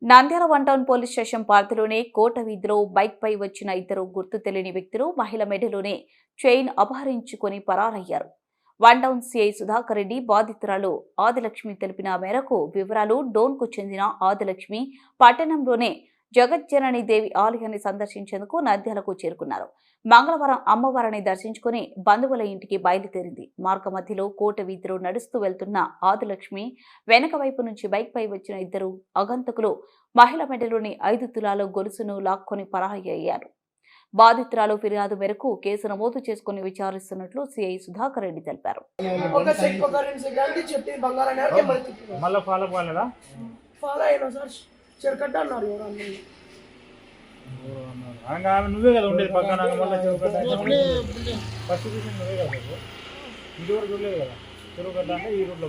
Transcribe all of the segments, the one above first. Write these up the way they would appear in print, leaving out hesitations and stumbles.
Nandyal one town police station పరిధిలోని కోట వీధిలో bike పై వచ్చిన ఇద్దరు గుర్తు తెలియని వ్యక్తులు మహిళ మెడలోనే చైన్ అపహరించుకుని పరారయ్యారు. One town CI Sudhakar Reddy బాధితురాలు ఆదిలక్ష్మి తెలిపిన మేరకు వివరాలు డోన్కు చెందిన ఆదిలక్ష్మి పట్టణంలోనే జగజ్జనని దేవి ఆలయాన్ని సందర్శించేందుకు నంద్యాలకు చేరుకున్నారు. మంగళవారం అమ్మవారిని దర్శించుకుని బంధువుల ఇంటికి బయలుదేరింది. మార్గ మధ్యలో కోట వీధిలో నడుస్తూ వెళ్తున్న ఆదిలక్ష్మి వెనక వైపు నుంచి బైక్ పై వచ్చిన ఇద్దరు అగంతకులు మహిళ మెడలోని 5 తులాల గొలుసును లాక్కొని పరారయ్యారు. బాధితురాలు ఫిర్యాదు మేరకు కేసు నమోదు చేసుకుని విచారిస్తున్నట్లు సిఐ సుధాకర్ రెడ్డి తెలిపారు. నువ్వే కదా ఉండేది పక్కన ఫస్ట్ నువ్వే కదా ఇంటివరకు చూడలేదు కదా చెరువు కట్ట అంటే ఈ రూట్లో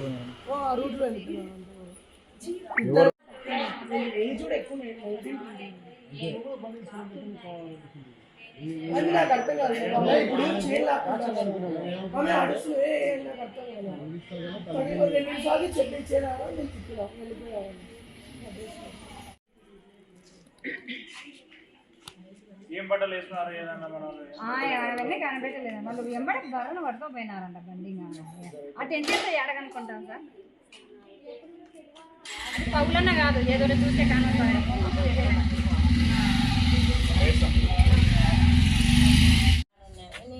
ఏం బట్టలు వేస్తున్నారు అవన్నీ కనిపెట్టలేదు. వాళ్ళు వెంబడి ధరలు పడుతూ పోయినారంట బండి. ఆ టెన్షన్ ఎడగనుకుంటాం సార్. అది పౌలన్న కాదు, ఏదో చూస్తే కానీ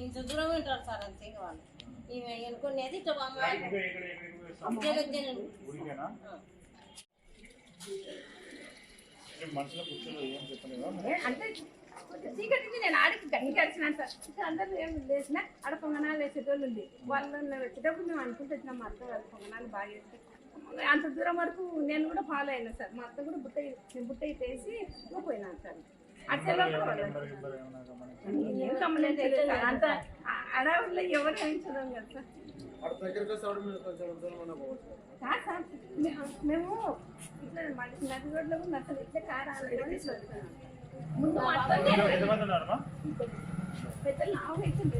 ఇంత దూరం ఉంటారు సార్. అంతే వాళ్ళు ఈమె అనుకునేది ఇట్లా అంటే చీకటి నుంచి నేను ఆడికి గట్టి కలిసినాను సార్. అందరూ ఏం లేచిన ఆడ పొంగనాలు వేసేటోళ్ళు ఉంది. వాళ్ళు వచ్చేటప్పుడు మేము అనుకుంటూ వచ్చినాం. మా అత్త వాళ్ళు పొంగనాలు బాగా వేస్తే అంత దూరం వరకు నేను కూడా ఫాలో అయినా సార్. మా అత్త కూడా బుట్ట వేసి పోయినాను సార్. అట్లా ఏం గమనించలేదు సార్. అంత అడవుల్లో ఎవరు వేయించడం కదా సార్. మేము ఇట్లా నది రోడ్లో కూడా అసలు ఇట్లా కారు ముందు పెద్దలు నాకు ఇచ్చింది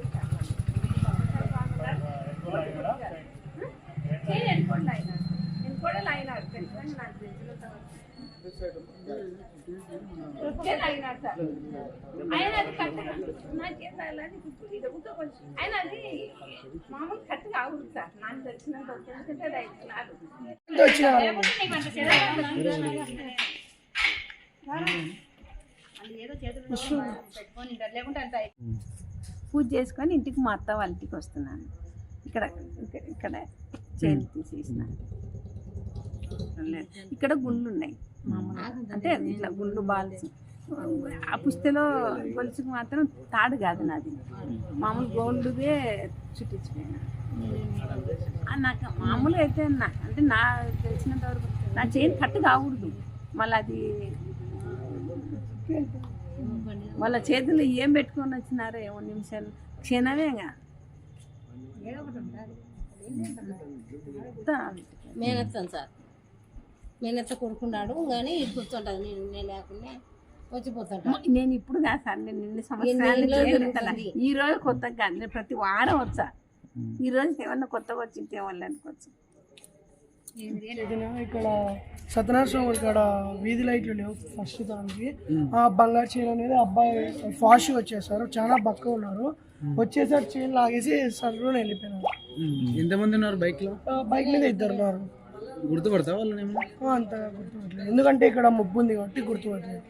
ఎన్నుకోండి ఆయన ఎన్నుకోవడాలు అయినారు. పెద్దలు నాకు అయినారు సార్. ఆయన అది కట్టగా నాకేం రాయాలని ఇరుగుతో కొంచెం ఆయన అది మామూలు కట్టగా అవుతుంది సార్. నాకు తెలిసినంత ఎందుకంటే అది అయిపోయినారు. ఏదో చేతులు పెట్టుకొని లేకుంటే అంత పూజ చేసుకొని ఇంటికి మా అత్త వాళ్ళ ఇంటికి వస్తున్నాను. ఇక్కడ చేతి తీసేసిన ఇక్కడ గుండ్లు ఉన్నాయి మామూలుగా. అంటే ఇట్లా గుండు బాల్స్ ఆ పుస్తలో గొలుసుకు మాత్రం తాడు కాదు నాది, మామూలు గోల్డ్దే చుట్టించిపోయినా. నాకు మామూలుగా అయితే అంటే నా తెలిసినంత వరకు నా చైన్ కట్టు కాకూడదు. మళ్ళీ అది వాళ్ళ చేతులు ఏం పెట్టుకొని వచ్చినారో ఏమో నిమిషాలు క్షణమేగా. మేనత్తాను సార్. మేనత్త కొడుకున్నాడు కానీ కూర్చుంటుంది. నేను లేకుండా వచ్చిపోతాను. నేను ఇప్పుడు కాదు సార్, నేను 2 సంవత్సరాలు ఈ రోజు కొత్తగా కాదు, నేను ప్రతి వారం వచ్చా. ఈ రోజు ఏమన్నా కొత్తగా వచ్చింటే వాళ్ళు అనుకోవచ్చు. ఇక్కడ సత్యనారాయణ ఇక్కడ వీధి లైట్లు లేవు ఫస్ట్ దానికి. ఆ బంగారు చైన్ అనేది అబ్బాయి ఫాస్ట్ వచ్చేసారు, చాలా బక్క ఉన్నారు. వచ్చేసరి చైన్ లాగేసి సర్లో వెళ్ళిపోయినారు. ఎంతమంది ఉన్నారు బైక్ లో? బైక్ మీద 2 ఉన్నారు. గుర్తుపడతా వాళ్ళు? అంతగా గుర్తుపట్టలేదు, ఎందుకంటే ఇక్కడ ముప్పు ఉంది కాబట్టి గుర్తుపట్టలేదు.